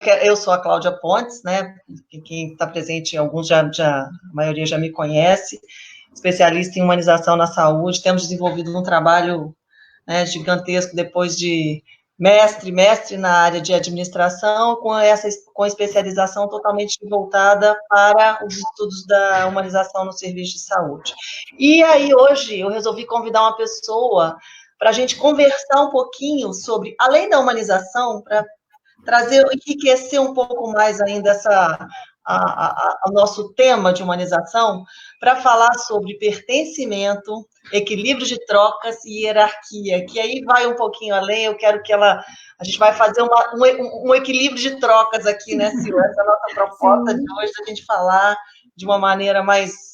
eu sou a Cláudia Pontes, né? Quem está presente, alguns a maioria já me conhece, especialista em humanização na saúde. Temos desenvolvido um trabalho, né, gigantesco depois de mestre na área de administração, com especialização totalmente voltada para os estudos da humanização no serviço de saúde. E aí, hoje, eu resolvi convidar uma pessoa para a gente conversar um pouquinho sobre, além da humanização, para trazer, enriquecer um pouco mais ainda o nosso tema de humanização, para falar sobre pertencimento, equilíbrio de trocas e hierarquia, que aí vai um pouquinho além. Eu quero que a gente vai fazer um equilíbrio de trocas aqui, né, Sil? Essa é a nossa proposta de hoje, a gente falar de uma maneira mais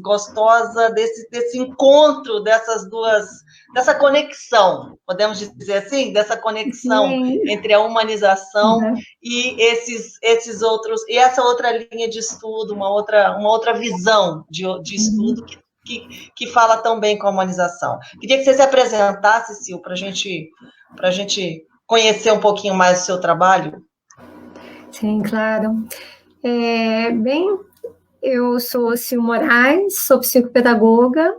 gostosa desse encontro dessa conexão, podemos dizer assim, dessa conexão entre a humanização e esses outros, e essa outra linha de estudo, uma outra visão de estudo que fala tão bem com a humanização. Queria que você se apresentasse, Sil, para a gente conhecer um pouquinho mais o seu trabalho. Sim, claro. Bem, eu sou Sil Moraes, sou psicopedagoga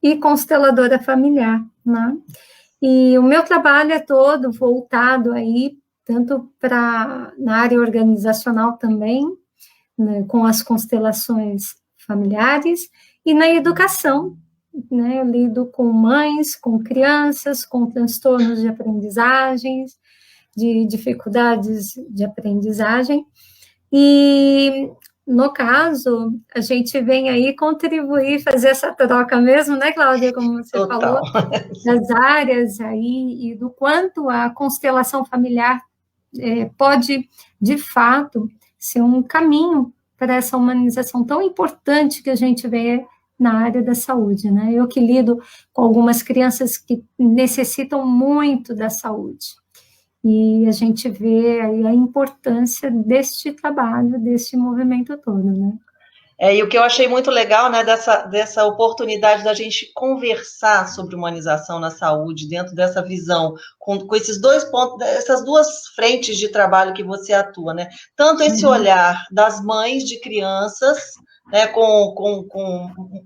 e consteladora familiar, né? E o meu trabalho é todo voltado aí, tanto na área organizacional também, né, com as constelações familiares, e na educação, né? Eu lido com mães, com crianças, com transtornos de aprendizagens, de dificuldades de aprendizagem, e no caso, a gente vem aí contribuir, fazer essa troca mesmo, né, Cláudia, como você falou, das áreas aí e do quanto a constelação familiar pode, de fato, ser um caminho para essa humanização tão importante que a gente vê na área da saúde, né? Eu que lido com algumas crianças que necessitam muito da saúde. E a gente vê aí a importância deste trabalho, deste movimento todo, né? E o que eu achei muito legal, né, dessa oportunidade da gente conversar sobre humanização na saúde, dentro dessa visão, com esses dois pontos, essas duas frentes de trabalho que você atua, né? Tanto esse olhar das mães de crianças, né, com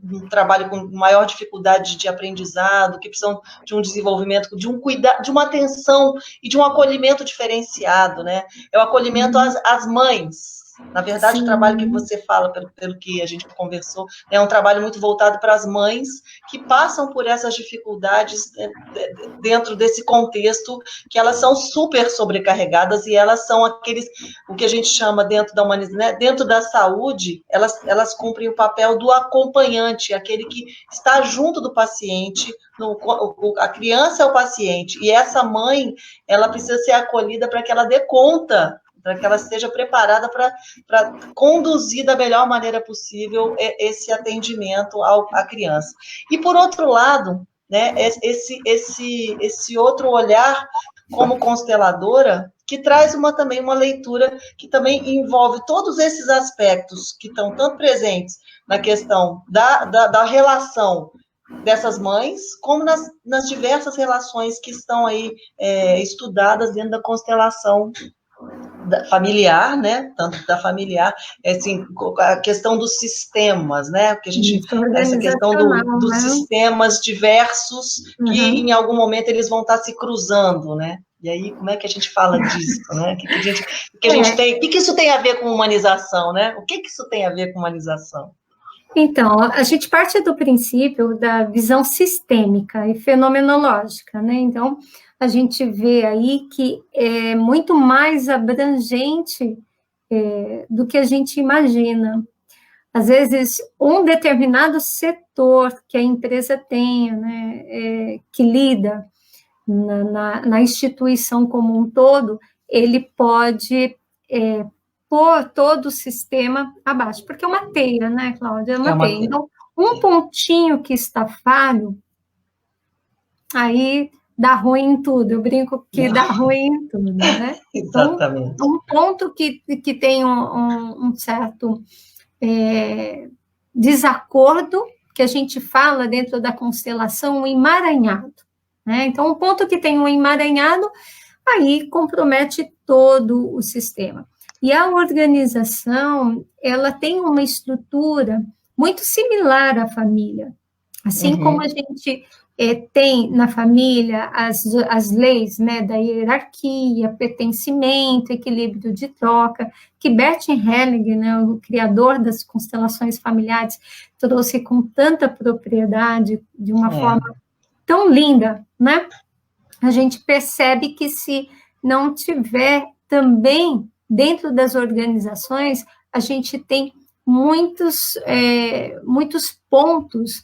um trabalho com maior dificuldade de aprendizado, que precisam de um desenvolvimento, de um cuidado, de uma atenção e de um acolhimento diferenciado, né? É o acolhimento às mães. Na verdade, Sim. O trabalho que você fala, pelo que a gente conversou, é um trabalho muito voltado para as mães que passam por essas dificuldades dentro desse contexto, que elas são super sobrecarregadas e elas são o que a gente chama dentro da humanização, né? Dentro da saúde, elas cumprem o papel do acompanhante, aquele que está junto do paciente. A criança é o paciente, e essa mãe, ela precisa ser acolhida para que ela dê conta, para que ela esteja preparada para conduzir da melhor maneira possível esse atendimento à criança. E, por outro lado, né, esse outro olhar como consteladora, que traz também uma leitura que também envolve todos esses aspectos que estão tanto presentes na questão da relação dessas mães, como nas diversas relações que estão aí estudadas dentro da constelação familiar, né? Tanto da familiar, assim, a questão dos sistemas, né? Porque essa questão dos sistemas diversos que em algum momento eles vão estar se cruzando, né? E aí, como é que a gente fala disso, né? O que isso tem a ver com humanização, né? O que isso tem a ver com humanização? Então, a gente parte do princípio da visão sistêmica e fenomenológica, né? Então, a gente vê aí que é muito mais abrangente do que a gente imagina. Às vezes, um determinado setor que a empresa tenha, né, que lida na instituição como um todo, ele pode pôr todo o sistema abaixo, porque é uma teia, né, Cláudia? É uma teia. Então, um pontinho que está falho, aí dá ruim em tudo. Eu brinco que dá ruim em tudo, né? Exatamente. Então, um ponto que tem um certo desacordo, que a gente fala dentro da constelação, um emaranhado, né? Então, um ponto que tem um emaranhado, aí compromete todo o sistema. E a organização, ela tem uma estrutura muito similar à família. Assim como a gente tem na família as leis, né, da hierarquia, pertencimento, equilíbrio de troca, que Bert Hellinger, né, o criador das constelações familiares, trouxe com tanta propriedade, de uma forma tão linda, né? A gente percebe que se não tiver também dentro das organizações, a gente tem muitos pontos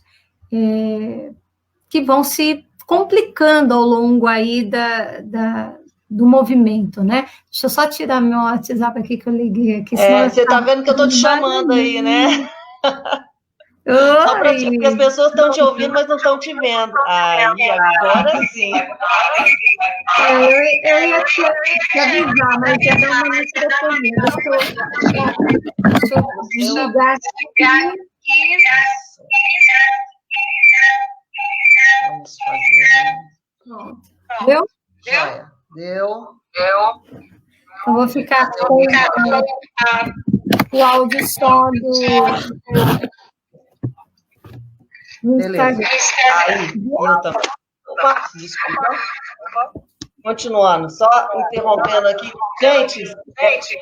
que vão se complicando ao longo aí do movimento, né? Deixa eu só tirar meu WhatsApp aqui que eu liguei aqui. Você está vendo que eu estou te chamando aí, né? Só para porque as pessoas estão te ouvindo, mas não estão te vendo. Aí, agora sim. Eu ia te avisar, mas ia dar uma microfonia. Deixa eu desligar aqui. Vamos fazer. Pronto. Deu? Deu. Eu vou ficar com o áudio só do Beleza. Aí, eu também. Opa, desculpa. Continuando, só interrompendo aqui. Gente, assim,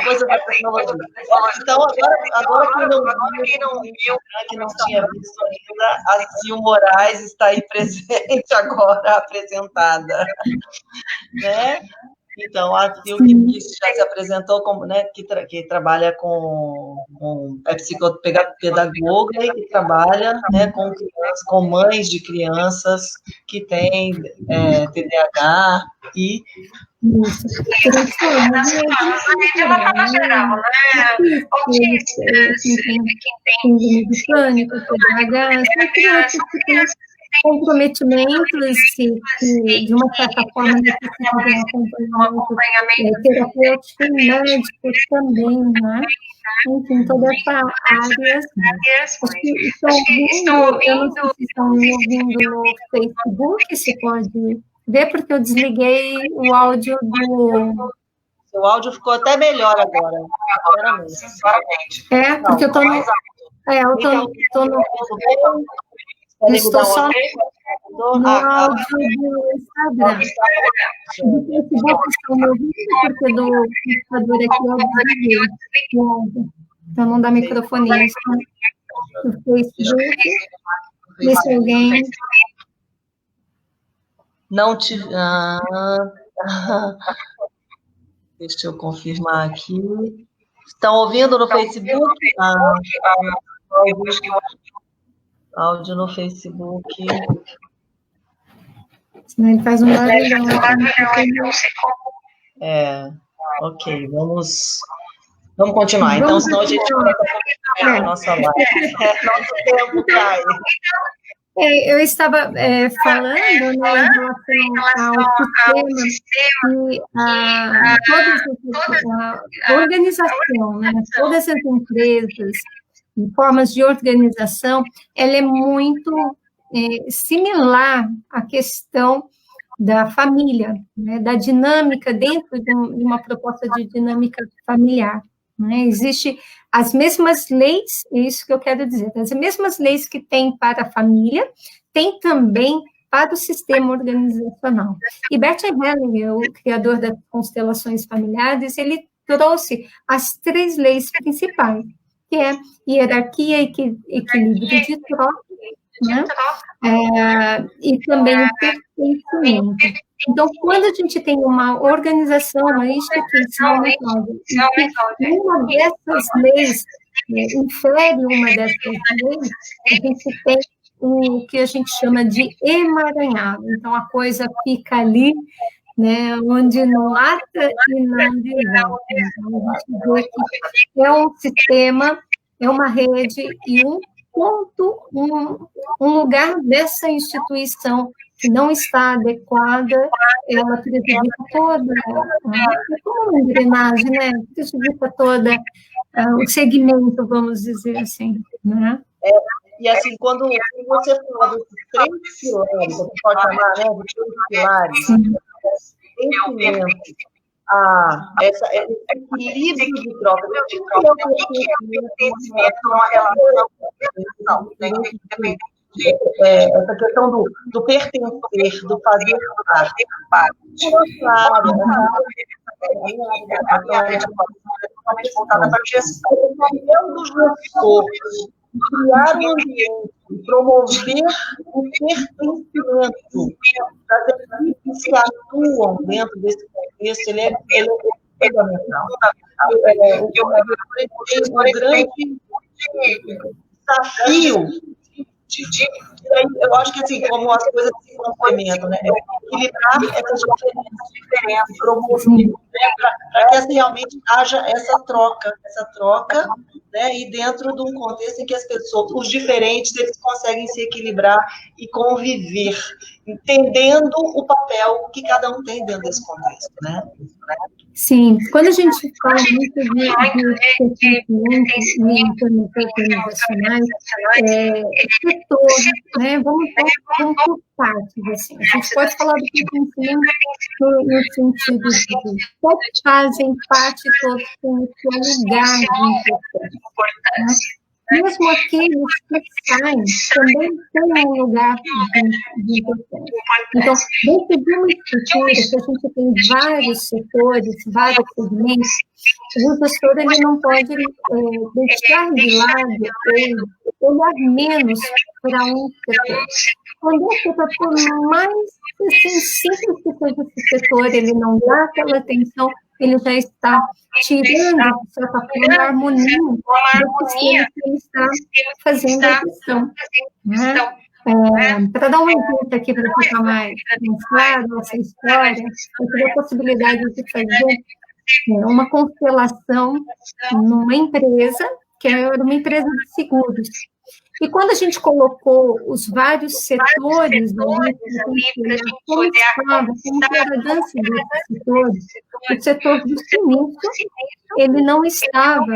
coisa da tecnologia. Então, agora quem não viu, que não tinha visto ainda, a Sil Moraes está aí presente agora, apresentada. Né? Então, a Sil que já se apresentou como, né, que trabalha é psicopedagoga e que trabalha, né, com mães de crianças que têm TDAH e de uma forma geral, né? Síndrome do pânico, TDAH, são crianças que têm comprometimentos que, de uma certa forma, necessitam de um acompanhamento terapêutico e médico também, né? Enfim, toda essa área. Acho que estão ouvindo, eu não sei se estão me ouvindo no Facebook, se pode ver, porque eu desliguei o áudio do... O áudio ficou até melhor agora, sinceramente. Porque eu estou no... Estou só no áudio do Instagram. Do Facebook estão me ouvindo, porque do computador aqui eu desliguei. Então não dá microfonia. No Facebook, ver se alguém... Não tive... Deixa eu confirmar aqui. Estão ouvindo no Facebook? Áudio no Facebook. Senão ele faz um barulhão. Ok, vamos continuar. Então, senão a gente vai a nossa live. Nosso tempo cai. Eu estava falando, né, em relação ao sistema e a organização, né, todas as empresas e formas de organização, ela é muito similar à questão da família, né, da dinâmica dentro de uma proposta de dinâmica familiar. Né? Existem as mesmas leis, é isso que eu quero dizer, as mesmas leis que tem para a família, tem também para o sistema organizacional. E Bert Hellinger, o criador das constelações familiares, ele trouxe as 3 leis principais, que é hierarquia, equilíbrio de troca, né? E também o pertencimento. Então, quando a gente tem uma organização, uma instituição, e uma dessas leis infere uma dessas leis, a gente tem o que a gente chama de emaranhado. Então, a coisa fica ali, né, onde não ata e não desata. Então, a gente vê que é um sistema, é uma rede e um ponto, um lugar dessa instituição que não está adequada, ela prejudica toda, é como uma engrenagem, né? Prejudica toda o segmento, vamos dizer assim, né? E assim, quando você fala desses 3 pilares, você pode chamar, né, de 3 pilares, pertencimento, esse equilíbrio de troca, o que é o pertencimento numa relação, independente essa questão do pertencer, do fazer parte. Claro, a área de atuação é totalmente voltada para a gestão. O papel do gestor, criar um ambiente, promover o pertencimento das equipes que atuam dentro desse contexto, ele é fundamental. O grande desafio eu acho que, assim, como as coisas se complementam, né? Equilibrar essas diferenças, promover, para que assim, realmente haja essa troca, né? E dentro de um contexto em que as pessoas, os diferentes, eles conseguem se equilibrar e conviver, entendendo o papel que cada um tem dentro desse contexto, né? Sim, quando a gente fala muito de pertencimento e organizacionais, setor, né? Vamos por partes, assim. A gente pode falar do pertencimento no sentido de todos fazem parte, todos têm o seu lugar de importância, né? Mesmo aqueles que saem também têm um lugar de importância. Então, dentro de uma estrutura que a gente tem vários setores, vários segmentos, o gestor ele não pode deixar de lado ou olhar menos para um setor. Quando esse setor, por mais simples que seja esse setor, ele não dá aquela atenção, ele já está tirando, de certa forma, a harmonia do sistema que ele está fazendo a gestão. Né? Para dar um exemplo aqui, para ficar mais claro essa história, eu tive a possibilidade de fazer uma constelação numa empresa, que era uma empresa de seguros. E quando a gente colocou os vários setores ali, como era a dança desses setores, o setor do sinistro, ele não estava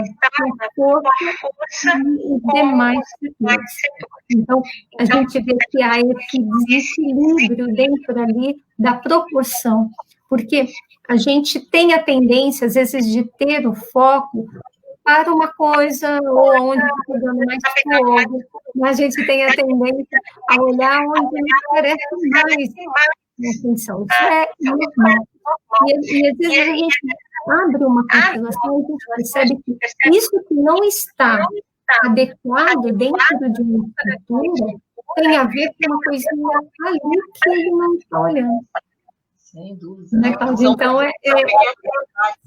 com força e demais setores. Então, a gente vê que há esse desequilíbrio dentro ali da proporção, porque a gente tem a tendência, às vezes, de ter o foco para uma coisa, ou onde está dando mais fogo, mas a gente tem a tendência a olhar onde aparece mais atenção. Isso é normal. E às vezes a gente abre uma constelação e a gente percebe que isso que não está adequado dentro de uma estrutura tem a ver com uma coisinha ali que ele não está olhando. Sem dúvida. Né, Cláudia? Então,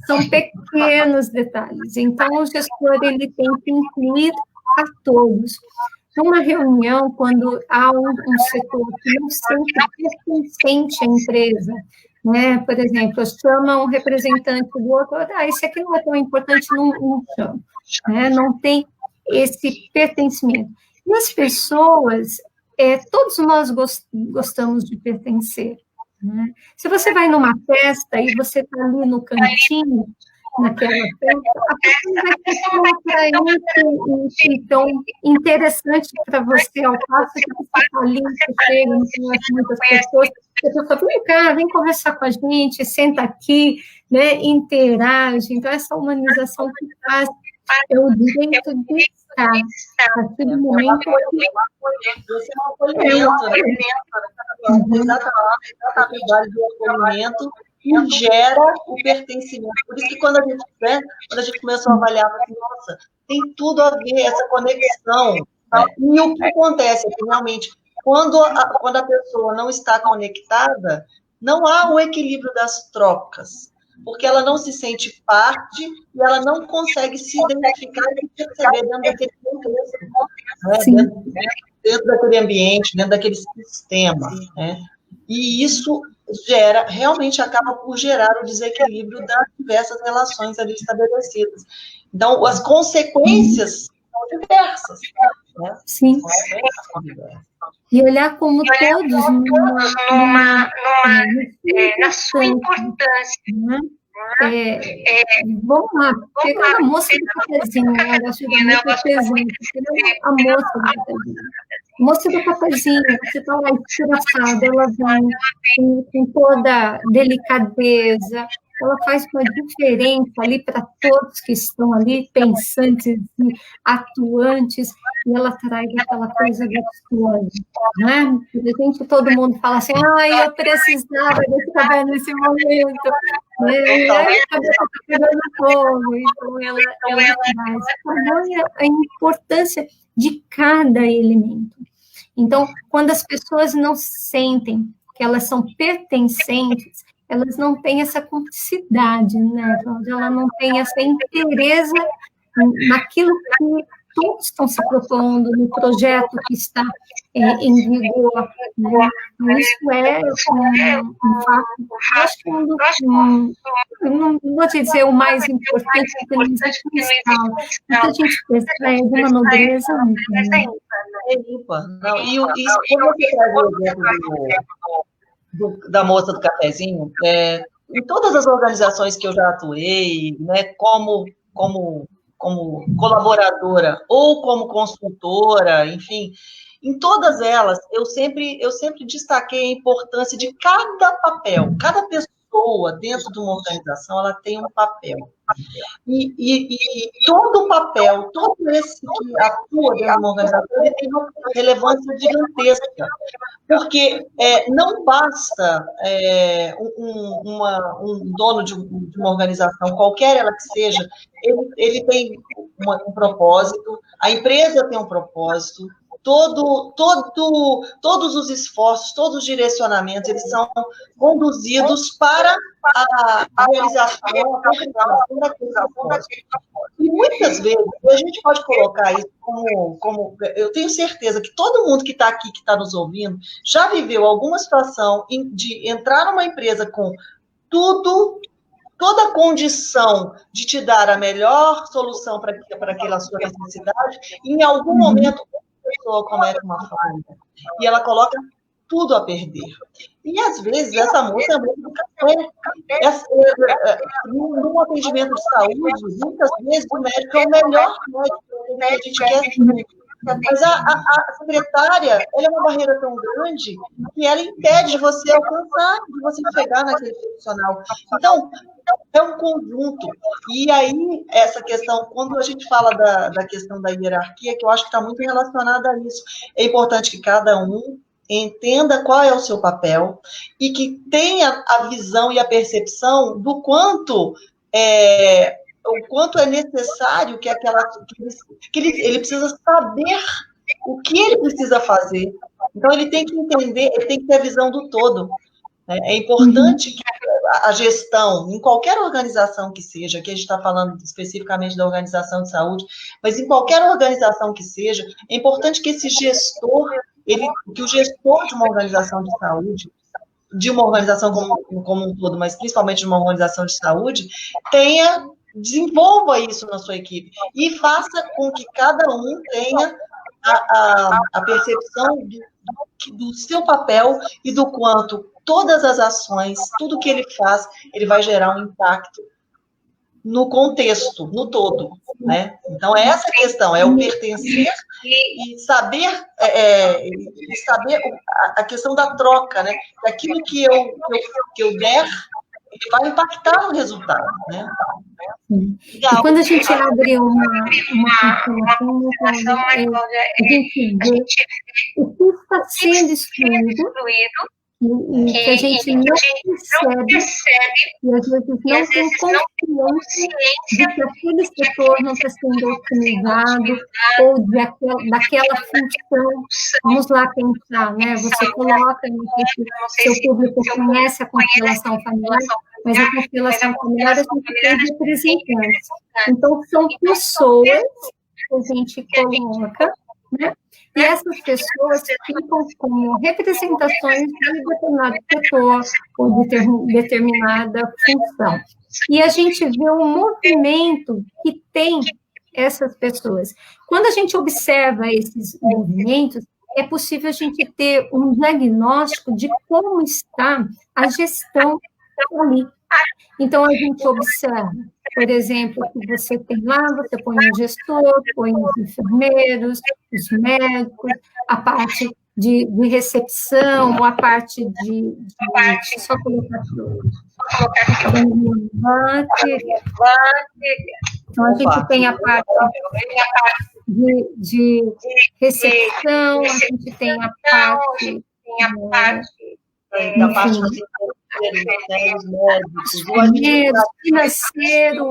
são pequenos detalhes. Então, o gestor ele tem que incluir a todos. Numa reunião, quando há um setor que não sente pertencente à empresa, né? Por exemplo, chama um representante do outro, esse aqui não é tão importante, não chama. Né? Não tem esse pertencimento. E as pessoas, todos nós gostamos de pertencer. Né? Se você vai numa festa e você está ali no cantinho, naquela festa, a pessoa vai ter uma praia tão interessante para você, ao passo que você está ali, você chega, não conhece muitas pessoas, a pessoa vem cá, vem conversar com a gente, senta aqui, né, interage. Então, essa humanização que faz é o direito de estar. A partir do momento que exatamente o acolhimento e gera o pertencimento. Por isso que quando a gente começou a avaliar, nossa, tem tudo a ver essa conexão. Né? E o que acontece é que, realmente, quando a pessoa não está conectada, não há o equilíbrio das trocas, porque ela não se sente parte e ela não consegue se identificar e perceber dentro daquele contexto, né? Dentro daquele ambiente, dentro daquele sistema. Né? E isso realmente acaba por gerar o desequilíbrio das diversas relações ali estabelecidas. Então, as consequências são diversas. Né? Sim. E olhar como todos na sua importância. Né? Vamos lá, pegando a moça do cafezinho, né? Eu gosto de dar muito exemplo, a moça do cafezinho. Moça do cafezinho, você está lá engraçada, ela vem com toda delicadeza, ela faz uma diferença ali para todos que estão ali, pensantes e atuantes, e ela traz aquela coisa gostosa, né? De repente todo mundo fala assim, eu precisava desse café nesse momento, né? A cabeça está pegando fogo, então ela traz. Tamanha a importância de cada elemento. Então, quando as pessoas não sentem que elas são pertencentes, elas não têm essa cumplicidade, né? Ela não tem essa inteireza naquilo que todos estão se propondo, no projeto que está em vigor. Né? Isso é um fato, acho que não vou te dizer o mais importante, porque não existe uma escala, mas a gente percebe uma nobreza ímpar. Não, e como você traz o exemplo da moça do cafezinho, em todas as organizações que eu já atuei, né, como colaboradora ou como consultora, enfim, em todas elas, eu sempre destaquei a importância de cada papel, cada pessoa dentro de uma organização, ela tem um papel. E todo o papel, todo esse que atua dentro de uma organização, ele tem uma relevância gigantesca, porque não basta um dono de uma organização, qualquer ela que seja, ele tem um propósito, a empresa tem um propósito, todos os esforços, todos os direcionamentos, eles são conduzidos para a realização, a concretização daquele propósito. E muitas vezes, a gente pode colocar isso como eu tenho certeza que todo mundo que está aqui, que está nos ouvindo, já viveu alguma situação de entrar numa empresa com toda a condição de te dar a melhor solução para aquela sua necessidade, e em algum momento a pessoa comete uma falha e ela coloca tudo a perder. E, às vezes, essa moça é muito do café. Num atendimento de saúde, muitas vezes o médico é o melhor médico que a gente quer. Mas a secretária, ela é uma barreira tão grande que ela impede de você alcançar, de você chegar naquele profissional. Então, é um conjunto. E aí, essa questão, quando a gente fala da questão da hierarquia, que eu acho que está muito relacionada a isso, é importante que cada um entenda qual é o seu papel e que tenha a visão e a percepção do quanto é necessário que ele precisa saber o que ele precisa fazer. Então, ele tem que entender, ele tem que ter a visão do todo. Né? É importante que a gestão, em qualquer organização que seja, aqui a gente está falando especificamente da organização de saúde, mas em qualquer organização que seja, é importante que esse gestor, que o gestor de uma organização de saúde, de uma organização como um todo, mas principalmente de uma organização de saúde, desenvolva isso na sua equipe e faça com que cada um tenha a percepção do seu papel e do quanto todas as ações, tudo que ele faz, ele vai gerar um impacto no contexto, no todo, né? Então, é essa questão, é o pertencer e saber a questão da troca, né? Daquilo que eu der, ele vai impactar no resultado, né? E quando a gente abre uma informação, a gente vê o que está sendo excluído e que a gente não percebe e às vezes não tem consciência de que aquele setor não está sendo otimizado ou daquela função. Vamos lá pensar, né? Você coloca que seu público conhece a constelação familiar, mas a constelação familiar a gente tem representantes. Então, são pessoas que a gente coloca, né? E essas pessoas ficam como representações de determinado setor ou de determinada função. E a gente vê um movimento que tem essas pessoas. Quando a gente observa esses movimentos, é possível a gente ter um diagnóstico de como está a gestão ali. Então, a gente observa, por exemplo, que você tem lá, você põe o gestor, põe os enfermeiros, os médicos, a parte de recepção, a parte só colocar então, a gente tem a parte de recepção, a gente tem a parte da parte dos enfermeiros, médicos, financeiro,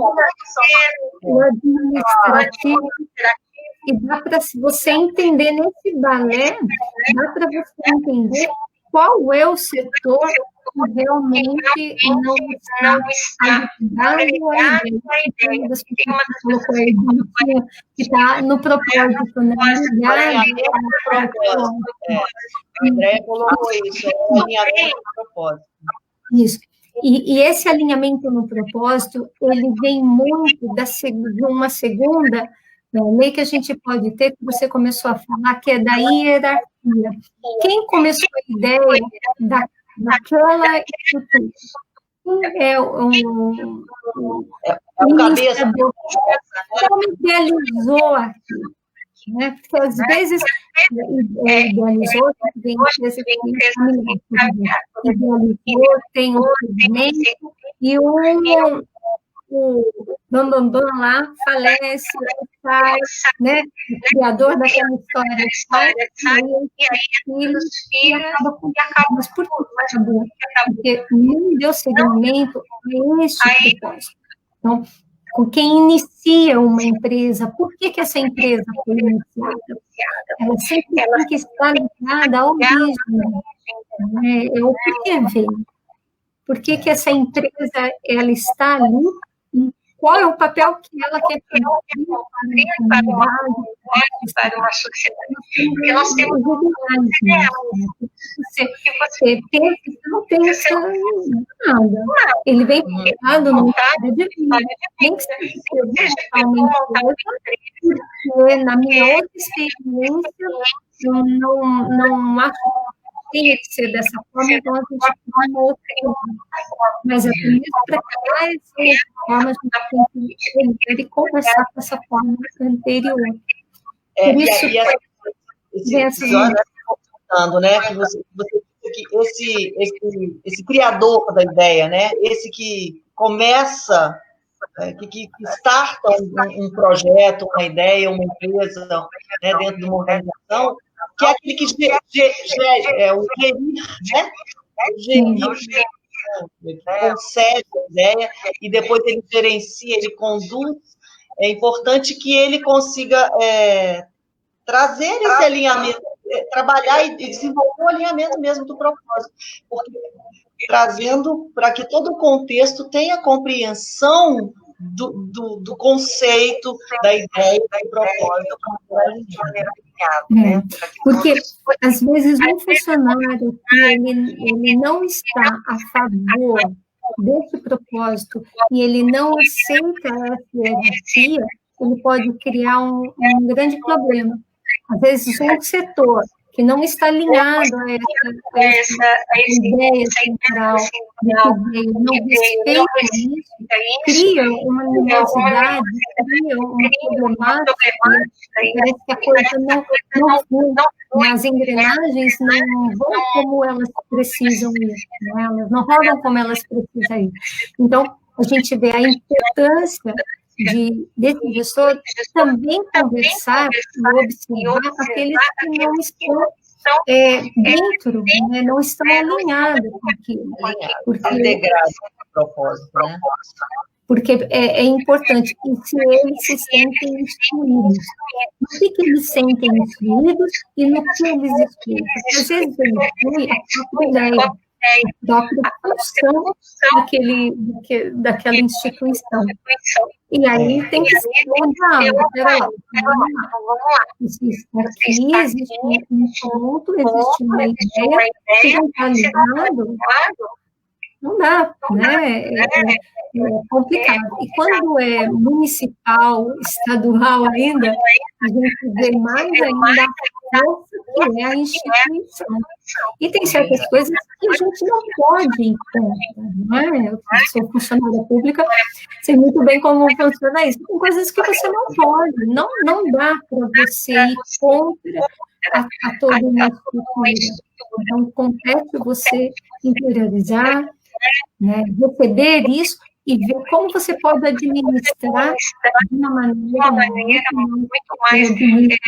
o administrativo. E dá para você entender nesse balé, dá para você entender qual é o setor que realmente não está ligado à ideia. Das pessoas que colocou aí, que está no propósito, né? A Andréia colocou isso, é alinhamento no propósito. Isso. E esse alinhamento no propósito, ele vem muito de uma segunda lei que a gente pode ter, que você começou a falar, que é da hierarquia. Quem começou a ideia daquela estrutura? Quem o cabeça. Como idealizou aquilo? Né? Porque às vezes idealizou, tem empresa que idealizou, tem um movimento, e o Bambambam lá falece, sai, né? O criador daquela história sai, e aí os filhos acaba. Mas por que acabou? Porque não deu seguimento a esse propósito. Então, com quem inicia uma empresa, por que essa empresa foi iniciada? Ela sempre tem que estar ligada à origem, né? É o porquê veio. Por que essa empresa ela está ali? E qual é o papel que ela quer cumprir para uma sociedade? Porque nós temos você pensa que não pensa nada. Ele vem focado no estado de vida. Tem que ser uma empresa, porque na minha outra experiência, eu não acho que tem que ser dessa forma, então a gente tem uma outra forma. Mas é por isso, para criar essa forma, a gente tem que entender e conversar com essa forma anterior. Por isso, esse episódio, né, que você que esse criador da ideia, né, esse que começa, que starta um projeto, uma ideia, uma empresa, né, dentro de uma organização, que é aquele que o gerir, né? O gerir, ele concede a ideia e depois ele gerencia, ele conduz. É importante que ele consiga trazer esse alinhamento, trabalhar e desenvolver o alinhamento mesmo do propósito, porque trazendo para que todo o contexto tenha compreensão do conceito, da ideia, do propósito. Porque, às vezes, um funcionário que ele não está a favor desse propósito e ele não aceita essa hierarquia, ele pode criar um grande problema. Às vezes, um setor que não está alinhado a essa ideia central de não respeita isso, cria uma animosidade, cria uma problemática, parece que a coisa não flui, as engrenagens não vão como elas precisam ir, né? Elas não rodam como elas precisam ir. Então, a gente vê a importância desse gestor também conversar e observar aqueles que não estão dentro, né, não estão alinhados com aquilo. Integrados com o propósito, né? Porque é importante, e se eles se sentem excluídos. No que eles sentem excluídos e no que eles excluem? Porque às vezes ele exclui a própria ideia, a própria função daquela instituição. E aí tem que ser pera lá, vamos lá. Aqui existe um ponto, existe uma ideia, se não está ligado, não dá, né? É complicado. E quando é municipal, estadual ainda, a gente vê mais ainda a força que é a instituição. E tem certas coisas que a gente não pode ir contra, não é? Eu sou funcionária pública, sei muito bem como funciona isso. Tem coisas que você não pode, não dá para você ir contra a toda uma estrutura. Então, compete você interiorizar, né, receber isso e ver como você pode administrar de uma maneira muito mais administrativa,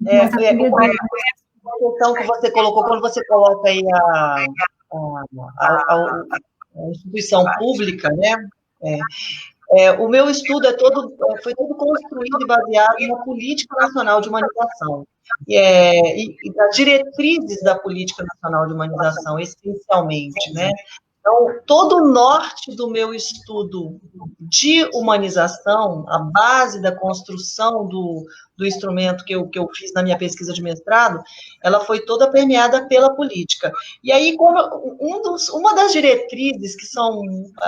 né? A questão que você colocou, quando você coloca aí a instituição pública, né? O meu estudo foi todo construído e baseado na Política Nacional de Humanização e das diretrizes da Política Nacional de Humanização, essencialmente, né? Então, todo o norte do meu estudo de humanização, a base da construção do instrumento que eu fiz na minha pesquisa de mestrado, ela foi toda permeada pela política. E aí, uma das diretrizes que são,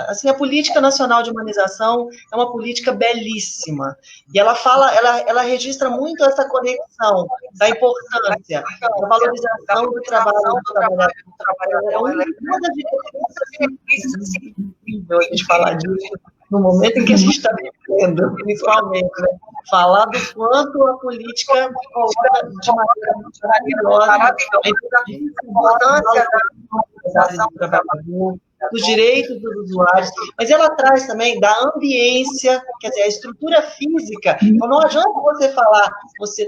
assim, a Política Nacional de Humanização é uma política belíssima, e ela registra muito essa conexão da importância, da valorização do trabalho do trabalhador. É uma das diretrizes incrível a gente falar disso no momento em que a gente está vivendo, principalmente, né? Falar do quanto a política coloca de maneira muito maravilhosa a importância da do trabalhador, dos direitos dos usuários, mas ela traz também da ambiência, quer dizer, a estrutura física. Então, não adianta você falar, você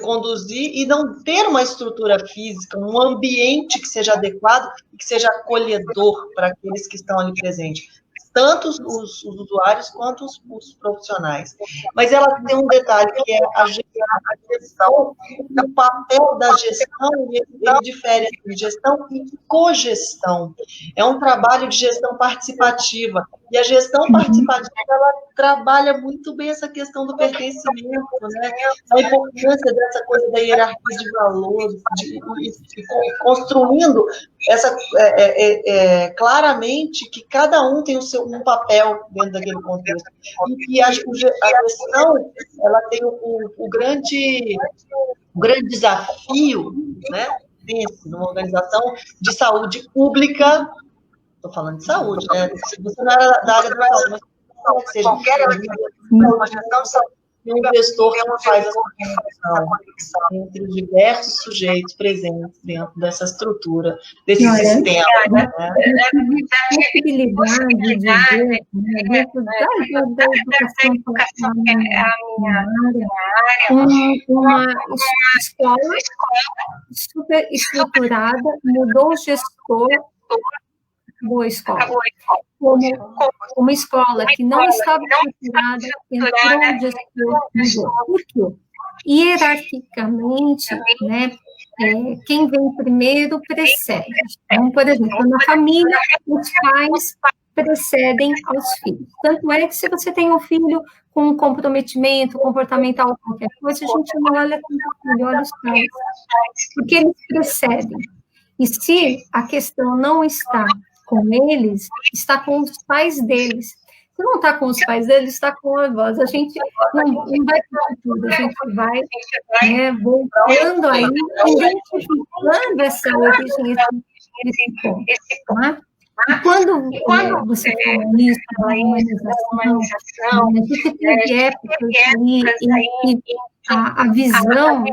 conduzir e não ter uma estrutura física, um ambiente que seja adequado e que seja acolhedor para aqueles que estão ali presentes, tanto os usuários quanto os profissionais. Mas ela tem um detalhe, que é a gestão, o papel da gestão, ele difere entre gestão e cogestão. É um trabalho de gestão participativa, e a gestão participativa, ela trabalha muito bem essa questão do pertencimento, né? A importância dessa coisa da hierarquia de valores, construindo claramente que cada um tem um papel dentro daquele contexto. E que a gestão, ela tem o grande desafio, né? Numa organização de saúde pública. Estou falando de saúde, né? Se você não era da área da saúde, mas seja qualquer área uma gestão, tem um gestor que faz essa conexão entre os diversos sujeitos presentes dentro dessa estrutura, desse sistema. Né? Possibilidade de ver, dentro da educação, que é a minha área, uma escola super estruturada, mudou o gestor, boa escola. Como uma escola que não estava estruturada, entrou o gestor, mudou. Por quê? Hierarquicamente, né, quem vem primeiro precede. Então, por exemplo, na família, os pais precedem aos filhos. Tanto é que se você tem um filho com um comprometimento comportamental, qualquer coisa, a gente não olha tanto filho, olha os pais, porque eles precedem. E se a questão não está com eles, está com os pais deles. Se não está com os pais deles, está com a avós. A gente não vai para tudo, a gente vai voltando aí, identificando essa origem, esse ponto. Né? E quando você fala nisso, da humanização, a gente teve épocas aí em que a visão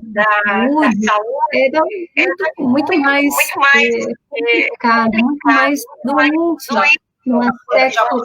da saúde era muito mais complicada, muito mais doente no aspecto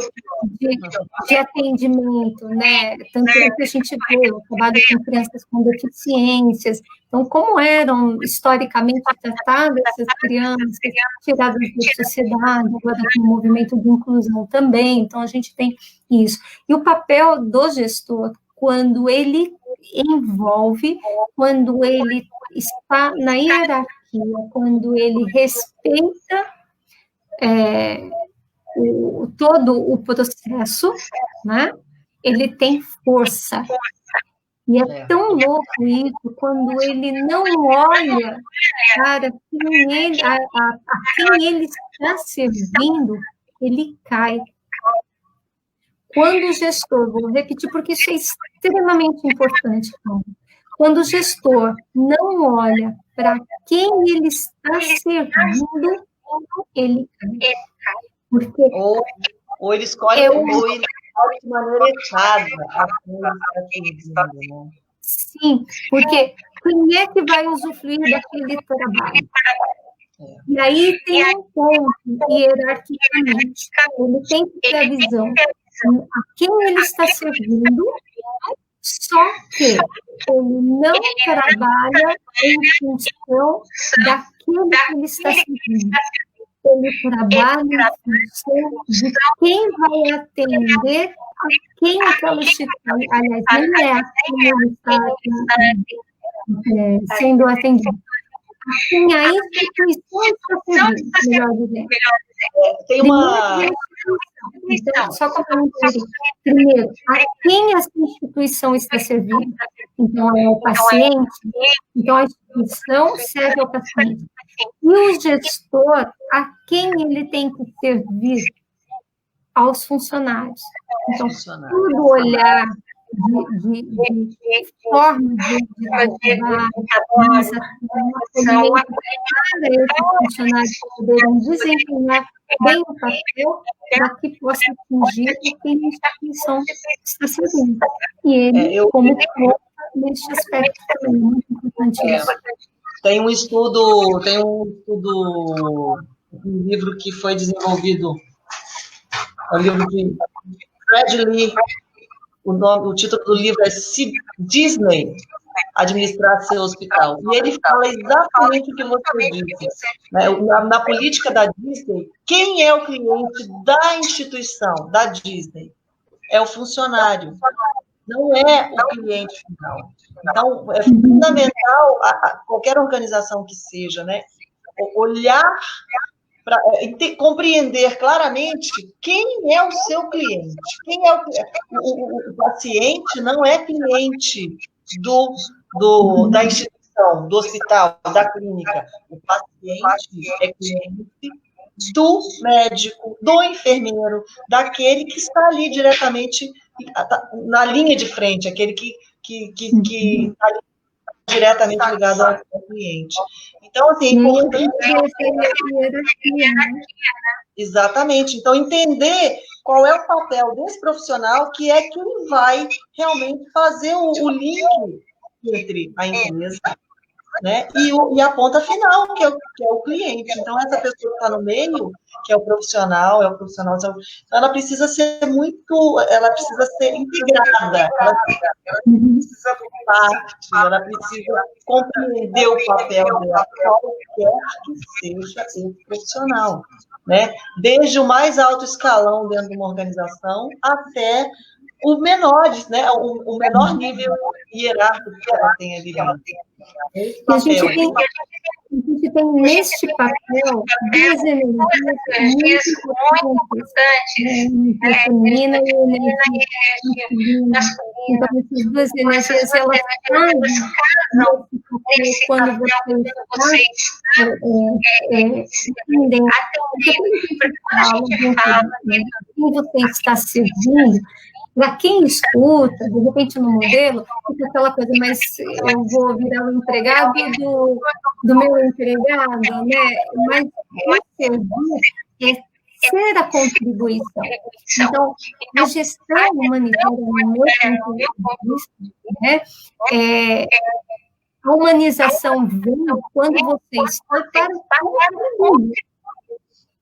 de atendimento, né? Tanto é que a gente vê o trabalho com crianças com deficiências. Então, como eram historicamente tratadas essas crianças, tiradas da sociedade, agora com o movimento de inclusão também. Então, a gente tem isso. E o papel do gestor, quando ele envolve, quando ele está na hierarquia, quando ele respeita todo o processo, né? Ele tem força. E é tão louco isso, quando ele não olha para quem ele está servindo, ele cai. Quando o gestor, vou repetir, porque isso é extremamente importante, Quando o gestor não olha para quem ele está servindo, ele cai. Porque ou ele escolhe, ou ele escolhe de maneira errada a quem ele está servindo, né? Sim, porque quem é que vai usufruir daquele trabalho? E aí tem um ponto, hierarquicamente, ele tem que ter a visão a quem ele está servindo, só que ele não trabalha em função daquilo que ele está servindo. Ele trabalha em função de quem vai atender a quem aquela instituição, aliás, nem é a quem ele está sendo atendido. Assim, a instituição está servindo, melhor dizendo. Tem uma... Então, só complementar. Primeiro, a quem essa instituição está servindo? Então, é o paciente. Então, a instituição serve ao paciente. E o gestor, a quem ele tem que servir? Aos funcionários. Então, tudo olhar de forma de trabalho, para esses funcionários poderem desempenhar bem o papel para que possa atingir o que a instituição está servindo. E ele, como piloto, neste aspecto também, é muito importante isso. Tem um estudo, um livro que foi desenvolvido, é o livro de Fred Lee, o título do livro é Se Disney Administrar Seu Hospital. E ele fala exatamente o que você disse. Né? Na política da Disney, quem é o cliente da instituição, da Disney? É o funcionário, não é o cliente final. Então, é fundamental, qualquer organização que seja, né, olhar para compreender claramente quem é o seu cliente. Quem é o paciente não é cliente da instituição, do hospital, da clínica. O paciente é cliente do médico, do enfermeiro, daquele que está ali diretamente na linha de frente, aquele que está diretamente ligado ao cliente. Então, assim, exatamente. Então, entender qual é o papel desse profissional que é quem vai realmente fazer o link entre a empresa, né, e a ponta final, que é o cliente. Então, essa pessoa que está no meio, que é o profissional de saúde, ela precisa ser integrada, ela precisa parte, ela precisa compreender o papel dela, qualquer que seja esse profissional, né? Desde o mais alto escalão dentro de uma organização até os menores, né? O menor nível hierárquico que ela tem ali dentro. A gente tem neste papel duas energias muito importantes, a feminina e a energia masculina. Então, essas duas energias, elas casam quando você entendem quem você está servindo. Para quem escuta, de repente no modelo, fica aquela coisa, mas eu vou virar um empregado do meu empregado, né? Mas o serviço é ser a contribuição. Então, a gestão humanitária, no meu ponto de vista, né? A humanização vem quando você está para contribuir.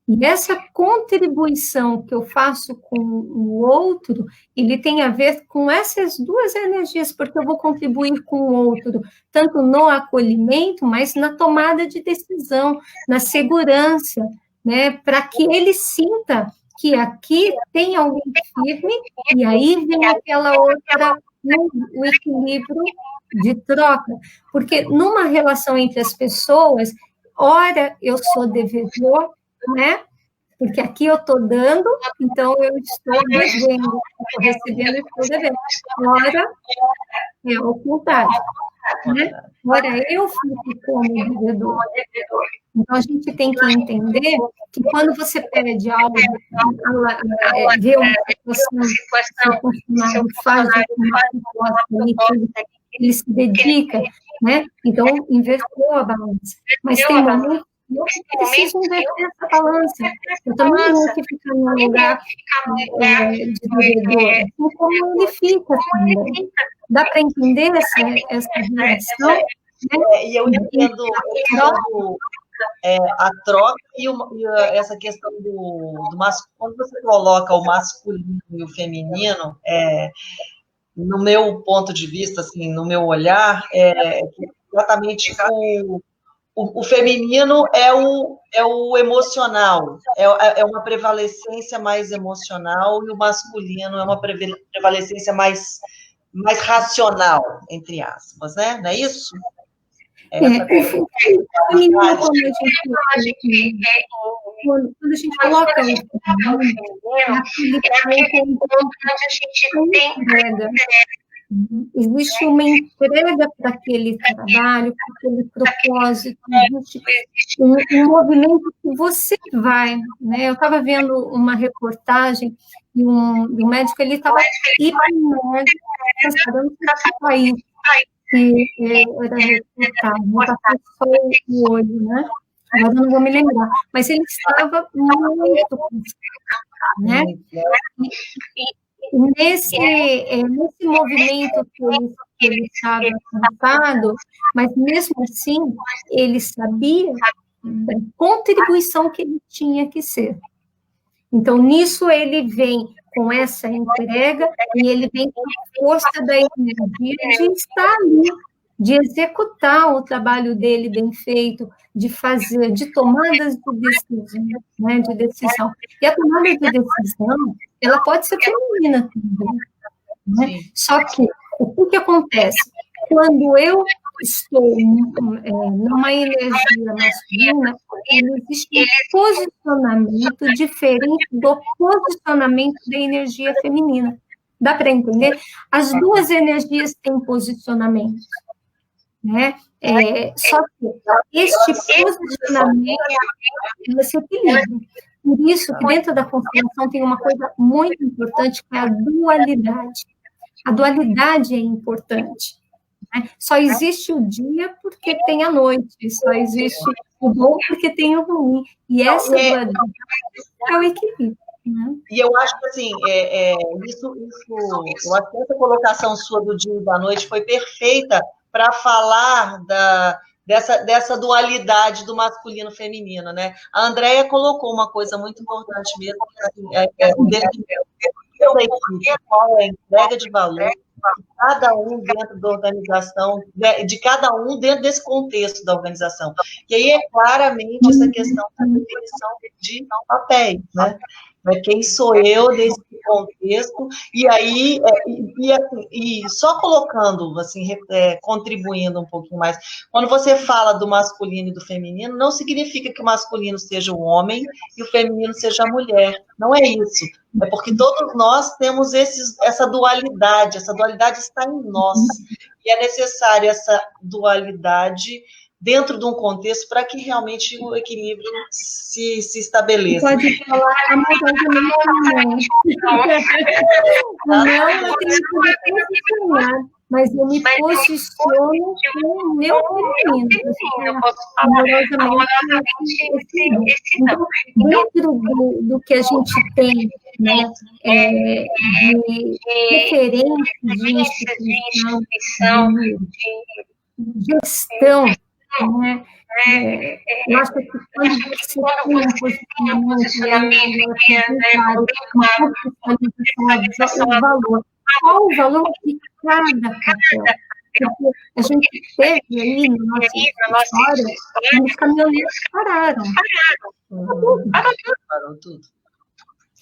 E essa contribuição que eu faço com o outro, ele tem a ver com essas duas energias, porque eu vou contribuir com o outro, tanto no acolhimento, mas na tomada de decisão, na segurança, né, para que ele sinta que aqui tem alguém firme, e aí vem aquela outra, o equilíbrio de troca, porque numa relação entre as pessoas, ora eu sou devedor, né? Porque aqui eu estou dando, então eu estou devendo, estou recebendo e estou devendo. Ora, é o contrário, né? Ora, eu fico como devedor. Então, a gente tem que entender que quando você pede algo, vê uma situação, seu funcionário faz uma proposta ali que ele ele se dedica, né? Então, inverteu a balança. Mas tem momentos que eu preciso inverter essa balança. Eu também tenho que ficar no lugar de devedor, assim como ele fica também. Dá para entender essa relação? Né? E eu entendo a troca essa questão do masculino. Quando você coloca o masculino e o feminino, no meu ponto de vista, assim, no meu olhar, exatamente o feminino é o emocional, é uma prevalecência mais emocional, e o masculino é uma prevalecência mais racional, entre aspas, né? Não é isso? Quando a gente coloca o feminino, é aquele ponto onde a gente tem entrega. Existe uma entrega para aquele trabalho, para aquele propósito, existe um movimento que você vai, né? Eu estava vendo uma reportagem de um médico, ele estava hiper trabalhando para esse país, que era reportagem, passou só o olho, né? Agora não vou me lembrar, mas ele estava muito cansado, né? Nesse movimento que ele estava cansado, mas mesmo assim, ele sabia da contribuição que ele tinha que ser. Então, nisso ele vem com essa entrega e ele vem com a força da energia de estar ali, de executar o trabalho dele bem feito, de fazer, de tomadas de decisão, né, de decisão. E a tomada de decisão, ela pode ser feminina também, né? Só que, o que acontece? Quando eu estou numa energia masculina, existe um posicionamento diferente do posicionamento da energia feminina. Dá para entender? As duas energias têm posicionamento, né? Só que este posicionamento se equilibra. Por isso que dentro da constelação tem uma coisa muito importante, que é a dualidade. A dualidade é importante. Né? Só existe o dia porque tem a noite, só existe o bom porque tem o ruim. E essa dualidade é o equilíbrio. Né? E eu acho que, assim, eu acho que essa colocação sua do dia e da noite foi perfeita para falar dessa dualidade do masculino e feminino, né? A Andréia colocou uma coisa muito importante mesmo, qual é a entrega de valor de cada um dentro da organização, de cada um dentro desse contexto da organização. E aí é claramente essa questão da definição de papéis, né? Quem sou eu nesse contexto? E aí, e só colocando, assim, contribuindo um pouquinho mais, quando você fala do masculino e do feminino, não significa que o masculino seja o homem e o feminino seja a mulher. Não é isso. É porque todos nós temos essa dualidade está em nós. E é necessária essa dualidade dentro de um contexto para que realmente o equilíbrio se estabeleça. Pode falar amorosamente. Não, eu tenho que me posicionar, mas eu me posiciono com o meu feminino. Amorosamente. Então, dentro do que a gente tem, né, de referência de instituição, de gestão, né? Eu acho que quando você tem um posicionamento, o valor. Qual o valor de cada papel? Porque a gente teve ali na nossa história, os caminhoneiros pararam. Parou tudo.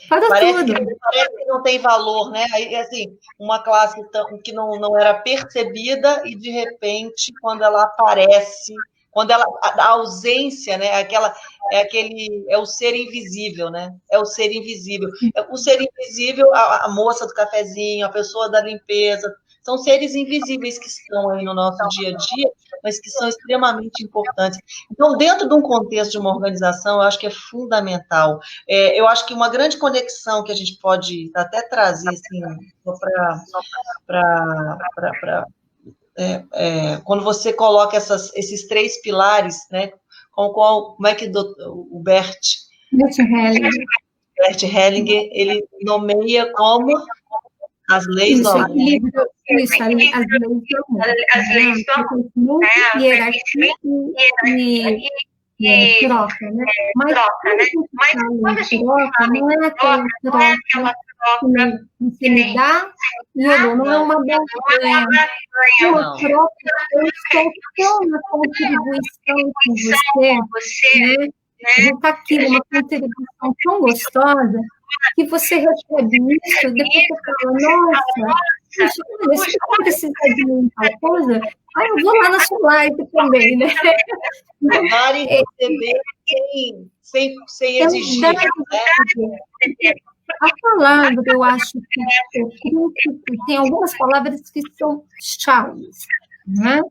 Parece que não tem valor, né? Aí, assim, uma classe que não era percebida e, de repente, quando ela aparece, a ausência, né? É o ser invisível, né? É o ser invisível. O ser invisível, a moça do cafezinho, a pessoa da limpeza, são seres invisíveis que estão aí no nosso dia a dia, mas que são extremamente importantes. Então, dentro de um contexto de uma organização, eu acho que é fundamental. Eu acho que uma grande conexão que a gente pode até trazer, assim, para quando você coloca esses 3 pilares, né, como é que o Bert Hellinger, ele nomeia como as leis do amor. Isso, as leis do amor. Hierarquia e troca, né? Mas quando a gente fala em troca, não é aquela troca que você me dá e eu dou, não é uma barganha. Uma troca, eu estou tão na contribuição com você, né? A gente está aqui numa contribuição tão gostosa que você recebe isso, depois você fala, nossa, puxa, olha, se você precisar de mim tal coisa, eu vou lá na sua live também, né? Dar e receber sem exigir, né? A palavra, eu acho que tem algumas palavras que são chaves, né?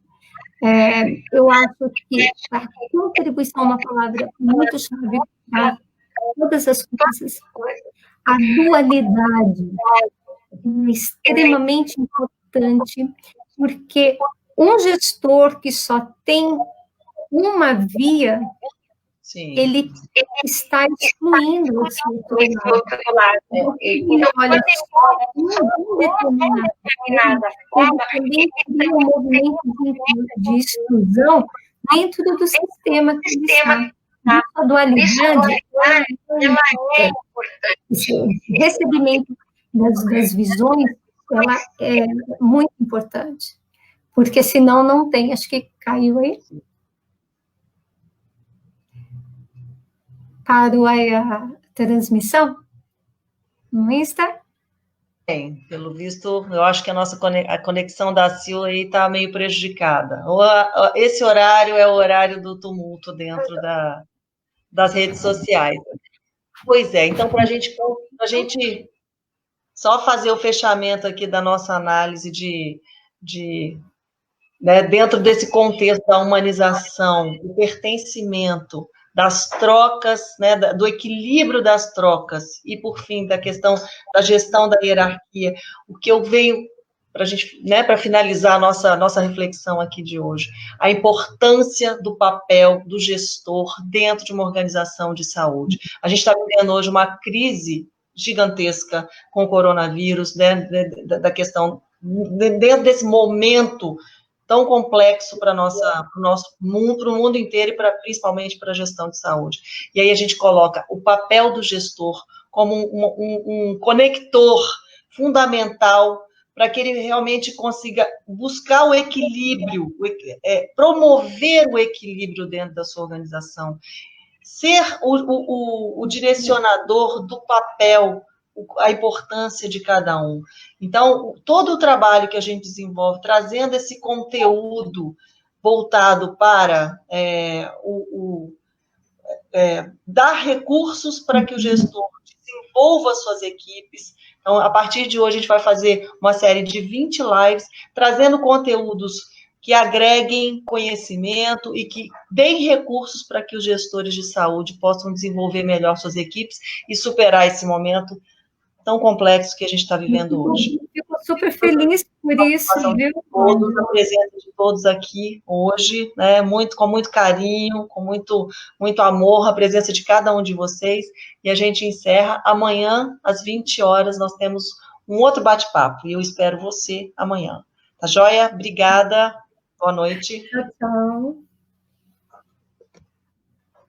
Eu acho que a contribuição é uma palavra muito chave para todas as coisas. A dualidade é extremamente importante, porque um gestor que só tem uma via, sim, ele está excluindo esse outro lado. Ele olha só um determinado, ele também cria um movimento de exclusão dentro do sistema que ele está. A dualidade é importante. Esse recebimento das visões, ela é muito importante, porque senão não tem. Acho que caiu aí. Parou aí a transmissão no Insta? Bem, pelo visto, eu acho que a conexão da Sil aí está meio prejudicada. Esse horário é o horário do tumulto dentro das redes sociais. Pois é, então, para a gente só fazer o fechamento aqui da nossa análise né, dentro desse contexto da humanização, do pertencimento, das trocas, né, do equilíbrio das trocas, e, por fim, da questão da gestão da hierarquia, o que eu venho para a gente, né, para finalizar a nossa reflexão aqui de hoje, a importância do papel do gestor dentro de uma organização de saúde. A gente está vivendo hoje uma crise gigantesca com o coronavírus, né, da questão, dentro desse momento tão complexo para o nosso mundo, para o mundo inteiro e principalmente para a gestão de saúde. E aí a gente coloca o papel do gestor como um conector fundamental para que ele realmente consiga buscar o equilíbrio, promover o equilíbrio dentro da sua organização, ser o direcionador do papel, a importância de cada um. Então, todo o trabalho que a gente desenvolve, trazendo esse conteúdo voltado para dar recursos para que o gestor desenvolva suas equipes. Então, a partir de hoje, a gente vai fazer uma série de 20 lives, trazendo conteúdos que agreguem conhecimento e que deem recursos para que os gestores de saúde possam desenvolver melhor suas equipes e superar esse momento tão complexo que a gente está vivendo hoje. Fico super feliz por isso, viu? A presença de todos aqui hoje, né, com muito carinho, com muito amor, a presença de cada um de vocês, e a gente encerra amanhã, às 20 horas, nós temos um outro bate-papo, e eu espero você amanhã. Tá joia? Obrigada, boa noite. Tchau, tchau.